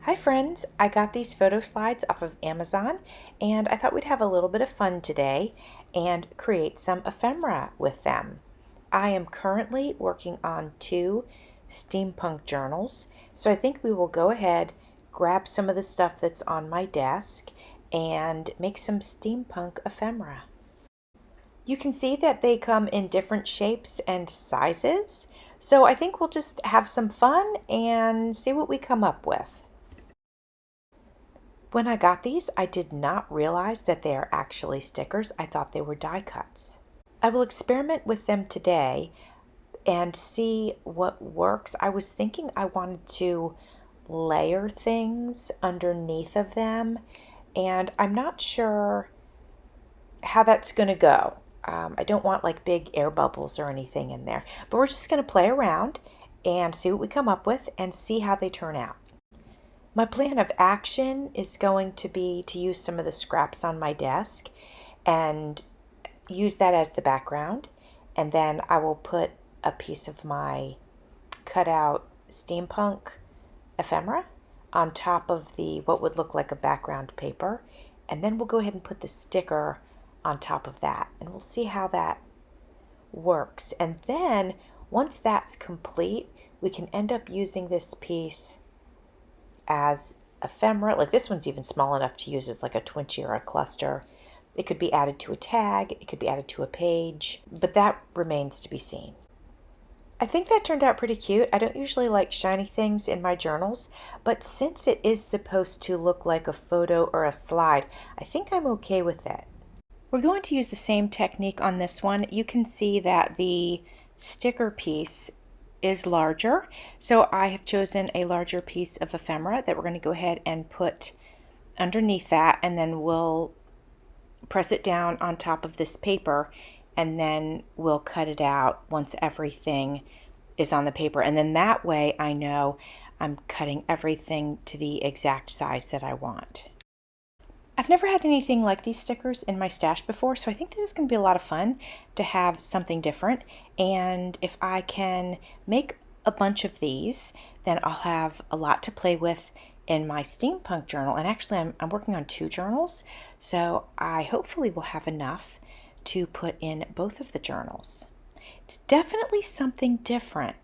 Hi friends, I got these photo slides off of Amazon and I thought we'd have a little bit of fun today and create some ephemera with them. I am currently working on two steampunk journals, so I think we will go ahead, grab some of the stuff that's on my desk and make some steampunk ephemera. You can see that they come in different shapes and sizes, so I think we'll just have some fun and see what we come up with. When I got these, I did not realize that they are actually stickers. I thought they were die cuts. I will experiment with them today and see what works. I was thinking I wanted to layer things underneath of them, and I'm not sure how that's going to go. I don't want like big air bubbles or anything in there, but we're just going to play around and see what we come up with and see how they turn out. My plan of action is going to be to use some of the scraps on my desk and use that as the background. And then I will put a piece of my cutout steampunk ephemera on top of the what would look like a background paper. And then we'll go ahead and put the sticker on top of that. And we'll see how that works. And then once that's complete, we can end up using this piece as ephemera. Like this one's even small enough to use as like a twinchie or a cluster. It could be added to a tag, it could be added to a page, but that remains to be seen. I think that turned out pretty cute. I don't usually like shiny things in my journals, but since it is supposed to look like a photo or a slide, I think I'm okay with it. We're going to use the same technique on this one. You can see that the sticker piece is larger, so I have chosen a larger piece of ephemera that we're going to go ahead and put underneath that, and then we'll press it down on top of this paper, and then we'll cut it out once everything is on the paper, and then that way I know I'm cutting everything to the exact size that I want. I've never had anything like these stickers in my stash before, so I think this is going to be a lot of fun to have something different. And if I can make a bunch of these, then I'll have a lot to play with in my steampunk journal. And actually, I'm working on two journals, so I hopefully will have enough to put in both of the journals. It's definitely something different.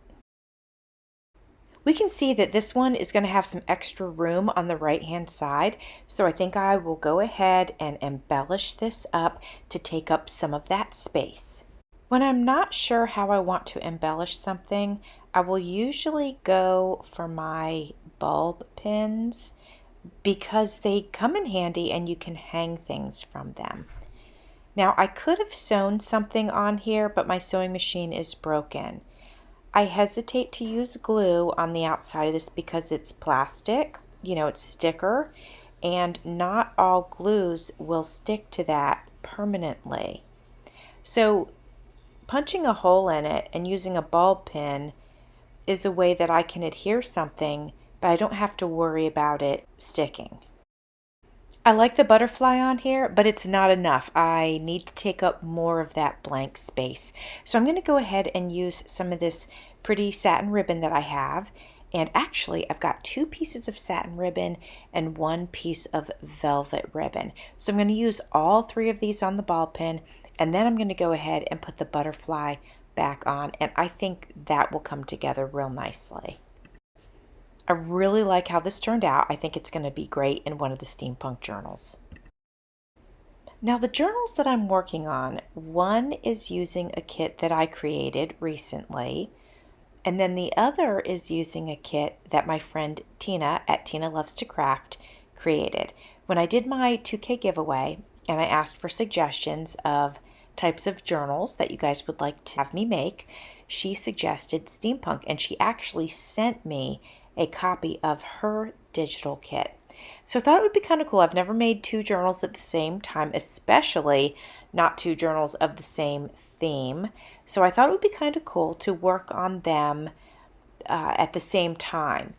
We can see that this one is going to have some extra room on the right hand side, so I think I will go ahead and embellish this up to take up some of that space. When I'm not sure how I want to embellish something, I will usually go for my bulb pins because they come in handy and you can hang things from them. Now I could have sewn something on here, but my sewing machine is broken. I hesitate to use glue on the outside of this because it's plastic, it's sticker, and not all glues will stick to that permanently. So punching a hole in it and using a bulb pin is a way that I can adhere something, but I don't have to worry about it sticking. I like the butterfly on here, but it's not enough. I need to take up more of that blank space. So I'm going to go ahead and use some of this pretty satin ribbon that I have. And actually, I've got two pieces of satin ribbon and one piece of velvet ribbon. So I'm going to use all three of these on the ball pin, and then I'm going to go ahead and put the butterfly back on. And I think that will come together real nicely. I really like how this turned out. I think it's going to be great in one of the steampunk journals. Now the journals that I'm working on, one is using a kit that I created recently, and then the other is using a kit that my friend Tina at Tina Loves to Craft created. When I did my 2K giveaway and I asked for suggestions of types of journals that you guys would like to have me make, she suggested steampunk, and she actually sent me a copy of her digital kit. So I thought it would be kind of cool. I've never made two journals at the same time, especially not two journals of the same theme. So I thought it would be kind of cool to work on them at the same time.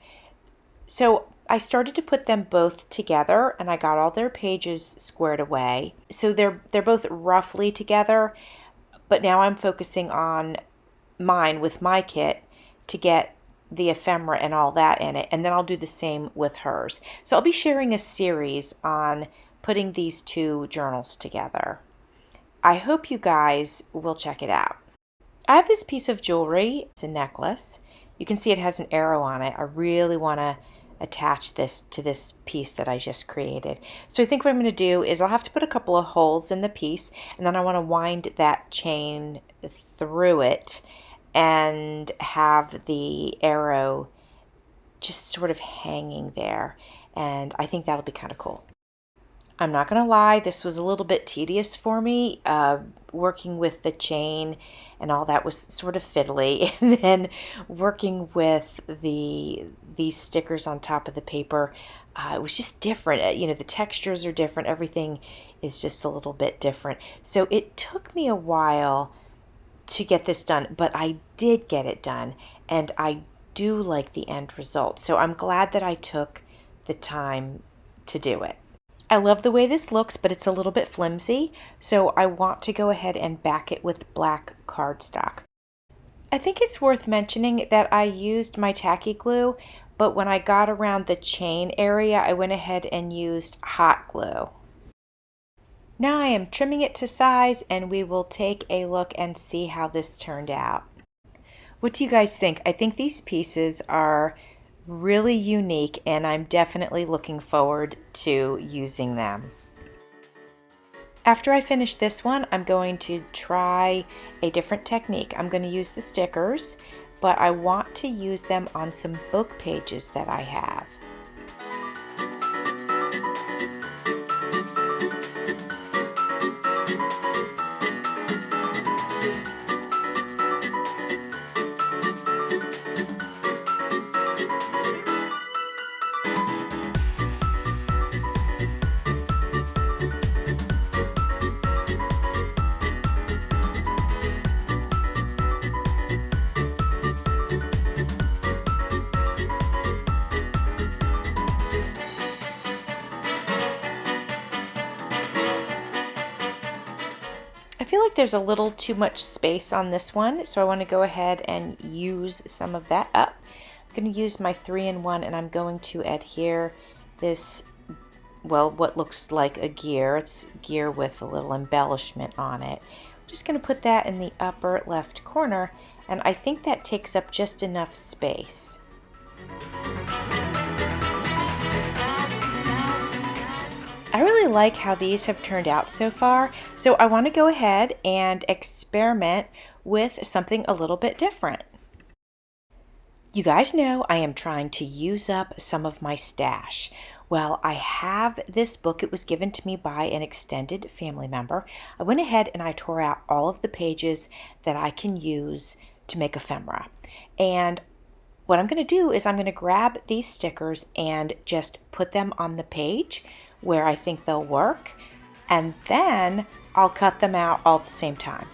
So I started to put them both together, and I got all their pages squared away. So they're both roughly together, but now I'm focusing on mine with my kit to get the ephemera and all that in it, and then I'll do the same with hers. So I'll be sharing a series on putting these two journals together. I hope you guys will check it out. I have this piece of jewelry. It's a necklace. You can see it has an arrow on it. I really want to attach this to this piece that I just created. So I think what I'm going to do is I'll have to put a couple of holes in the piece, and then I want to wind that chain through it and have the arrow just sort of hanging there. And I think that'll be kind of cool. I'm not going to lie, this was a little bit tedious for me. Working with the chain and all that was sort of fiddly. And then working with these stickers on top of the paper, it was just different. You know, the textures are different. Everything is just a little bit different. So it took me a while to get this done, but I did get it done. And I do like the end result. So I'm glad that I took the time to do it. I love the way this looks, but it's a little bit flimsy, so I want to go ahead and back it with black cardstock. I think it's worth mentioning that I used my tacky glue, but when I got around the chain area, I went ahead and used hot glue. Now I am trimming it to size, and we will take a look and see how this turned out. What do you guys think? I think these pieces are really unique, and I'm definitely looking forward to using them. After I finish this one, I'm going to try a different technique. I'm going to use the stickers, but I want to use them on some book pages that I have. I feel like there's a little too much space on this one, so I want to go ahead and use some of that up. I'm going to use my 3-in-1, and I'm going to adhere this, well, what looks like a gear. It's gear with a little embellishment on it. I'm just going to put that in the upper left corner, and I think that takes up just enough space. I really like how these have turned out so far, so I want to go ahead and experiment with something a little bit different. You guys know I am trying to use up some of my stash. Well, I have this book. It was given to me by an extended family member. I went ahead and I tore out all of the pages that I can use to make ephemera. And what I'm going to do is I'm going to grab these stickers and just put them on the page where I think they'll work, and then I'll cut them out all at the same time.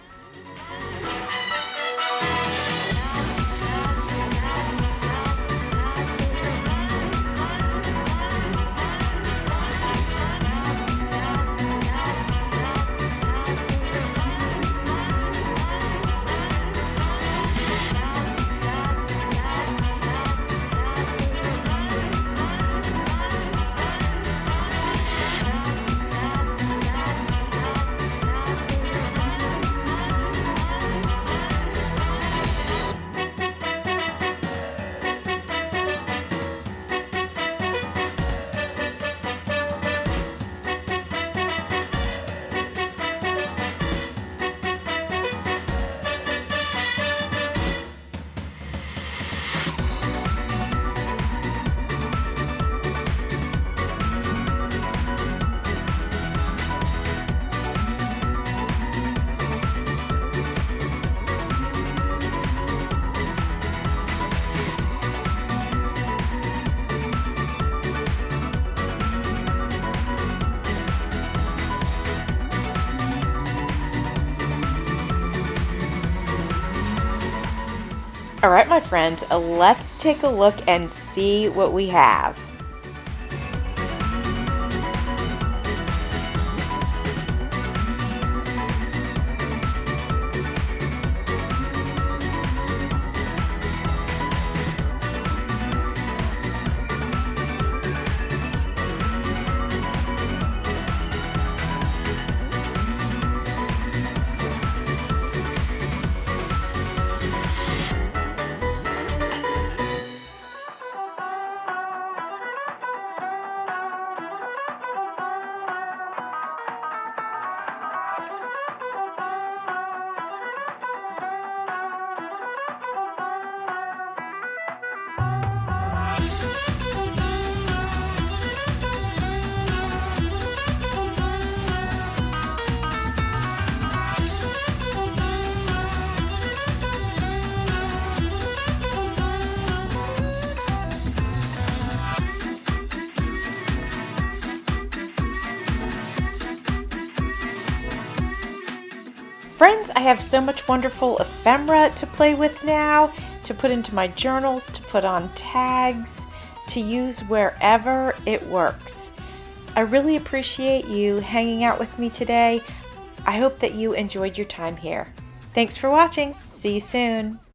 All right, my friends, let's take a look and see what we have. Friends, I have so much wonderful ephemera to play with now, to put into my journals, to put on tags, to use wherever it works. I really appreciate you hanging out with me today. I hope that you enjoyed your time here. Thanks for watching. See you soon.